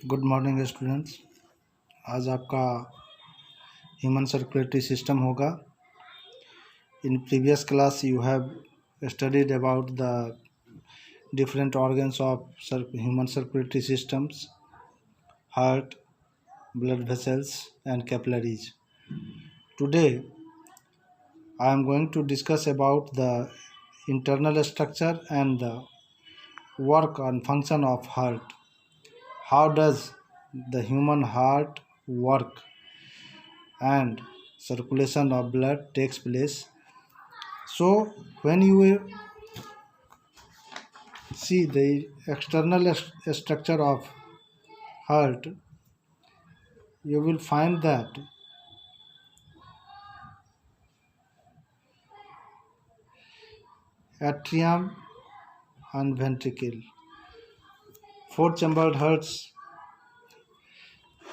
Good morning students. आज आपका human circulatory system होगा। In previous class you have studied about the different organs of human circulatory systems: heart, blood vessels, and capillaries. Today I am going to discuss about the internal structure and the work and function of heart. How does the human heart work and circulation of blood takes place? So when you see the external structure of heart, you will find that atrium and ventricle, four chambered hearts.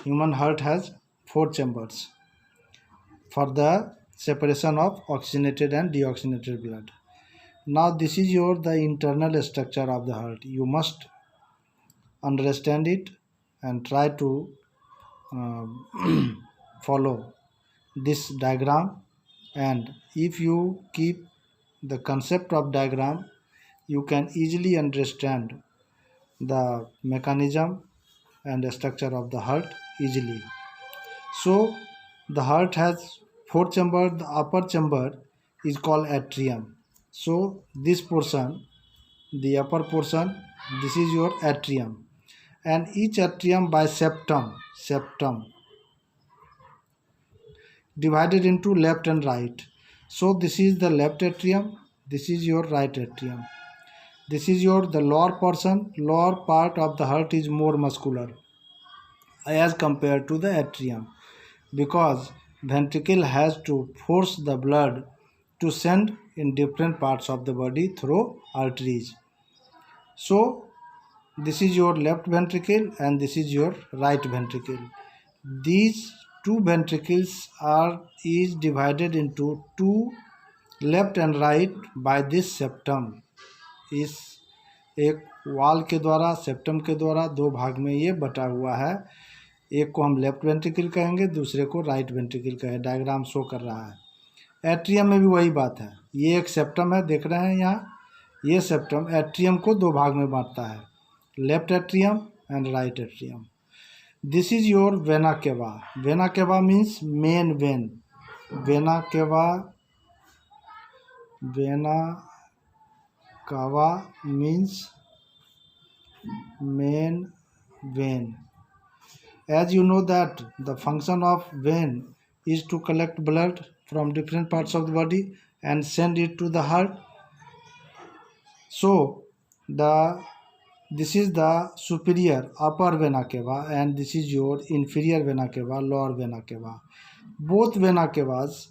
Human heart has four chambers for the separation of oxygenated and deoxygenated blood. Now this is the internal structure of the heart. You must understand it and try to follow this diagram, and if you keep the concept of diagram, you can easily understand the mechanism and the structure of the heart easily. So the heart has four chamber. The upper chamber is called atrium. So this portion, the upper portion, this is your atrium, and each atrium by septum divided into left and right. So this is the left atrium, this is your right atrium. This is the lower portion. Lower part of the heart is more muscular as compared to the atrium, because ventricle has to force the blood to send in different parts of the body through arteries. So this is your left ventricle and this is your right ventricle. These two ventricles is divided into two, left and right, by this septum. इस एक वाल के द्वारा, septum के द्वारा दो भाग में ये बटा हुआ है. एक को हम लेफ्ट वेंट्रिकल कहेंगे, दूसरे को राइट वेंट्रिकल कहेंगे. डायग्राम शो कर रहा है. एट्रियम में भी वही बात है. ये एक सेप्टम है, देख रहे हैं यहाँ. ये सेप्टम एट्रियम को दो भाग में बांटता है, left atrium and right atrium. This is your vena cava. Vena cava means main vein. Vena cava means main vein. As you know that the function of vein is to collect blood from different parts of the body and send it to the heart. So this is the superior upper vena cava and this is your inferior vena cava, lower vena cava. Both vena cavas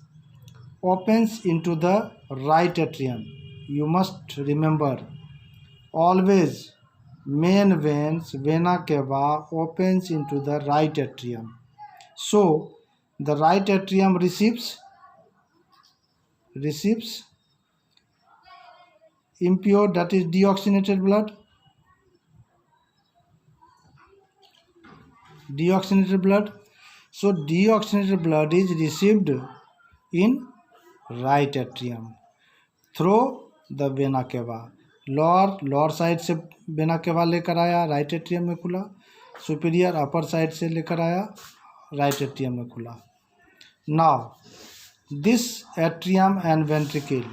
opens into the right atrium. You must remember, always main veins, vena cava opens into the right atrium. So the right atrium receives impure, that is deoxygenated blood. So deoxygenated blood is received in right atrium through the vena cava. Lower side से vena cava लेकर आया, right atrium में खुला. Superior upper side से लेकर आया, right atrium में खुला. Now this atrium and ventricle,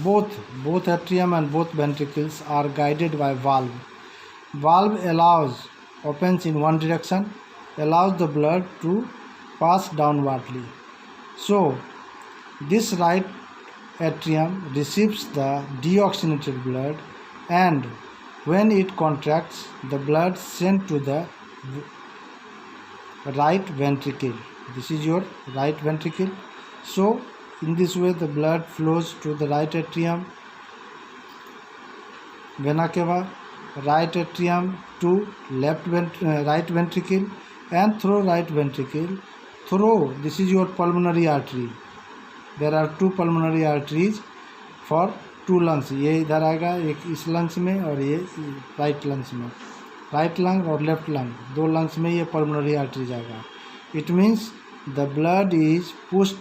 both atrium and both ventricles are guided by valve. Valve opens in one direction, allows the blood to pass downwardly. So this right atrium receives the deoxygenated blood, and when it contracts, the blood sent to the right ventricle. This is your right ventricle. So in this way the blood flows to the right atrium, vena cava, right atrium to right ventricle, and through right ventricle through, this is your pulmonary artery. There are two pulmonary arteries for two lungs. ये इधर आएगा, एक इस lungs में और ये right lungs में. Right lung और लेफ्ट लंग, दो लंग्स में ये पल्मोनरी आर्टरी जाएगा. It means the blood is pushed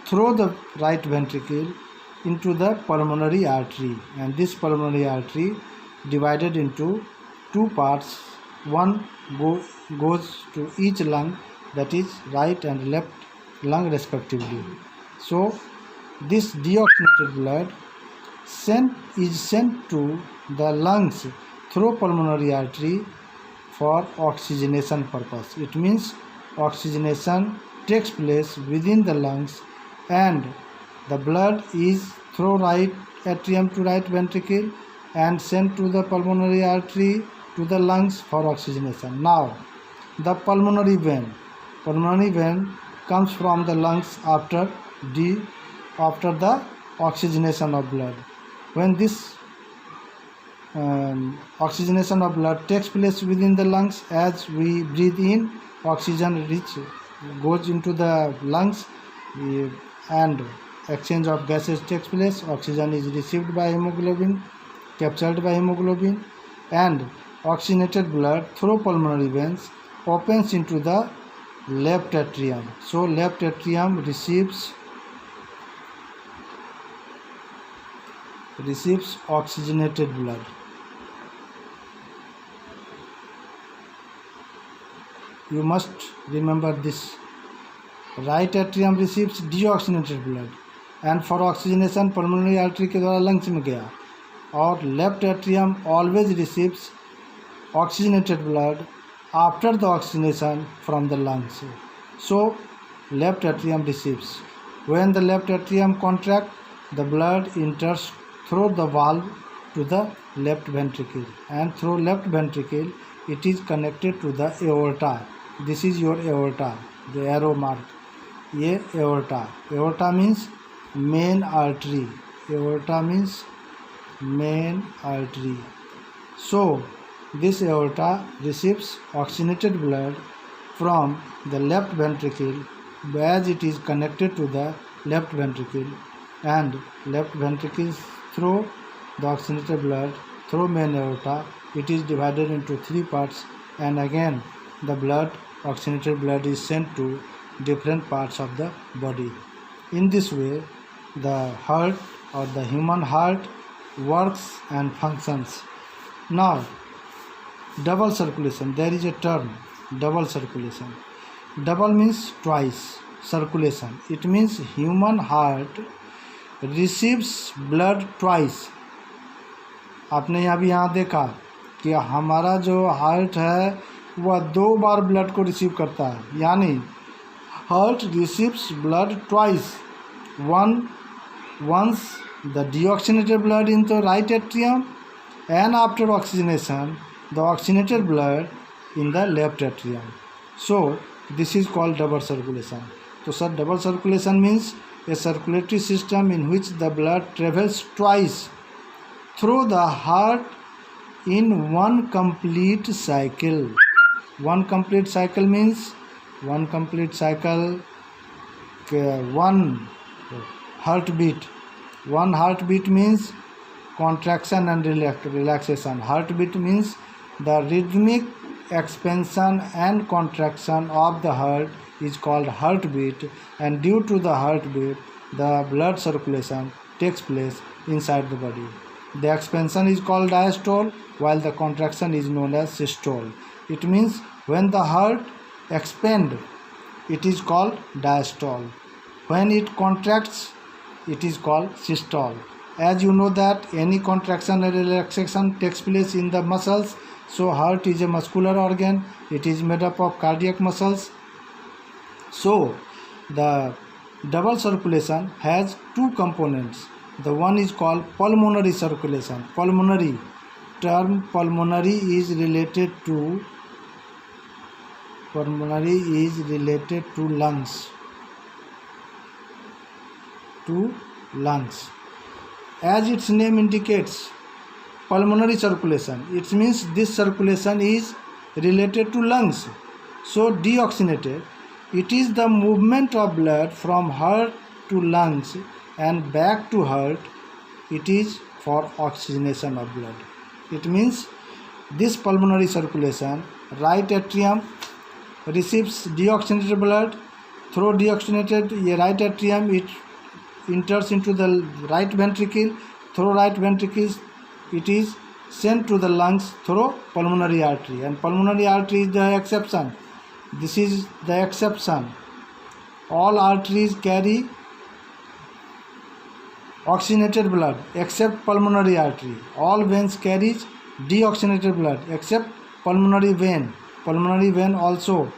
through the right ventricle into the pulmonary artery, and this pulmonary artery divided into two parts. One goes to each lung, that is right and left lung respectively. So this deoxygenated blood is sent to the lungs through pulmonary artery for oxygenation purpose. It means oxygenation takes place within the lungs, and the blood is through right atrium to right ventricle and sent to the pulmonary artery to the lungs for oxygenation. Now the pulmonary vein comes from the lungs after the oxygenation of blood. When this oxygenation of blood takes place within the lungs, as we breathe in, oxygen goes into the lungs, and exchange of gases takes place. Oxygen is received by hemoglobin, captured by hemoglobin, and oxygenated blood through pulmonary veins opens into the left atrium. So left atrium receives oxygenated blood. You must remember this. Right atrium receives deoxygenated blood, and for oxygenation pulmonary artery के द्वारा lungs में गया, और left atrium always receives oxygenated blood after the oxygenation from the lungs. So left atrium receives. When the left atrium contract, the blood इंटर्स through the valve to the left ventricle, and through left ventricle it is connected to the aorta. This is your aorta, the arrow mark. ये aorta means main artery. Aorta means main artery. So this aorta receives oxygenated blood from the left ventricle, as it is connected to the left ventricle, and left ventricle through the oxygenated blood through main aorta. It is divided into three parts, and again the oxygenated blood is sent to different parts of the body. In this way, the heart or the human heart works and functions. Now, double circulation. There is a term, double circulation. Double means twice. Circulation, it means human heart receives blood twice. आपने अभी यहाँ देखा कि हमारा जो heart है वह 2 बार blood को रिसीव करता है, यानी heart receives blood twice. Once the deoxygenated blood into right atrium, and after oxygenation the oxygenated blood in the left atrium. So this is called double circulation. So sir, double circulation means a circulatory system in which the blood travels twice through the heart in one complete cycle. One complete cycle means one heartbeat. One heartbeat means contraction and relaxation. Heartbeat means the rhythmic expansion and contraction of the heart is called heartbeat, and due to the heartbeat the blood circulation takes place inside the body. The expansion is called diastole, while the contraction is known as systole. It means when the heart expands, it is called diastole. When it contracts, it is called systole. As you know that any contraction and relaxation takes place in the muscles, so heart is a muscular organ. It is made up of cardiac muscles. So the double circulation has two components. The one is called pulmonary circulation. Pulmonary is related to lungs. As its name indicates, pulmonary circulation, it means this circulation is related to lungs. So deoxygenated, it is the movement of blood from heart to lungs and back to heart. It is for oxygenation of blood. It means this pulmonary circulation, right atrium receives deoxygenated blood. Through deoxygenated right atrium, it enters into the right ventricle. Through right ventricles, it is sent to the lungs through pulmonary artery, and pulmonary artery is the exception. This is the exception. All arteries carry oxygenated blood except pulmonary artery. All veins carries deoxygenated blood except pulmonary vein. Pulmonary vein also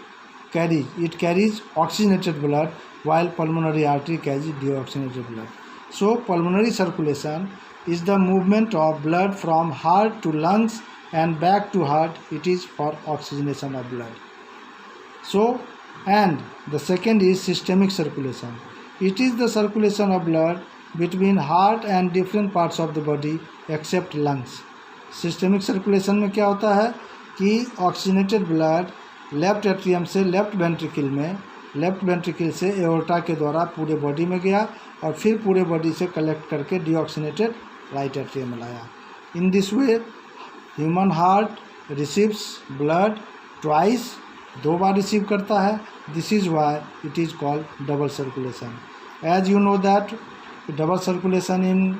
carries oxygenated blood, while pulmonary artery carries deoxygenated blood. So pulmonary circulation is the movement of blood from heart to lungs and back to heart. It is for oxygenation of blood. So, and the second is systemic circulation. It is the circulation of blood between heart and different parts of the body except lungs. Systemic circulation में क्या होता है कि oxygenated blood left atrium से left ventricle में, left ventricle से aorta के द्वारा पूरे बॉडी में गया और फिर पूरे बॉडी से कलेक्ट करके डीऑक्सीनेटेड राइट एट्रियम में लाया. In this way human heart receives blood twice, 2 बार रिसीव करता है. This is why it is called double circulation. As you know that double circulation in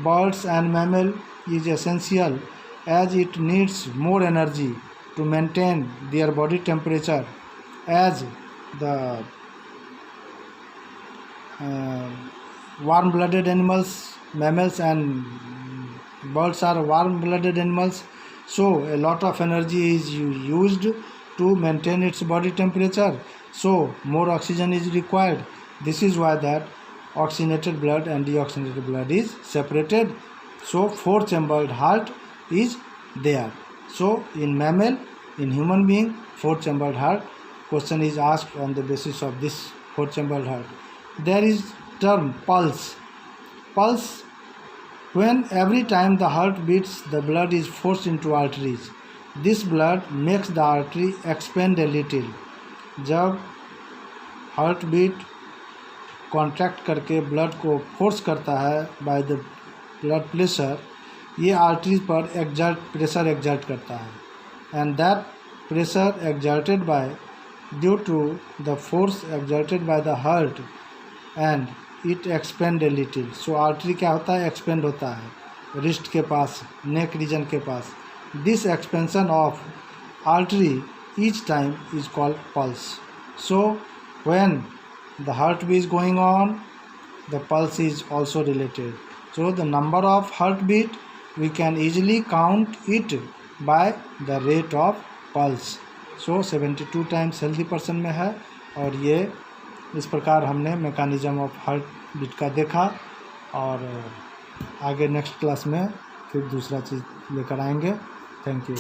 birds and mammal is essential as it needs more energy to maintain their body temperature, as the warm-blooded animals, mammals and birds are warm-blooded animals, so a lot of energy is used to maintain its body temperature, so more oxygen is required. This is why that oxygenated blood and deoxygenated blood is separated. So 4-chambered heart is there. So in mammal, in human being, 4-chambered heart. Question is asked on the basis of this 4-chambered heart. There is term pulse. Pulse, when every time the heart beats, the blood is forced into arteries. This blood makes the artery expand a little. जब heart beat contract करके blood को force करता है by the blood pressure, ये arteries पर pressure exert करता है, and that pressure exerted by due to the force exerted by the heart and it expand a little. So artery क्या होता है, एक्सपेंड होता है रिस्ट के पास, नेक रीजन के पास. This expansion of artery each time is called pulse. So when the heartbeat is going on, the pulse is also related. So the number of heartbeat we can easily count it by the rate of pulse. So 72 times healthy person में है, और ये इस प्रकार हमने mechanism of heart beat का देखा, और आगे नेक्स्ट क्लास में फिर दूसरा चीज़ लेकर आएंगे. Thank you.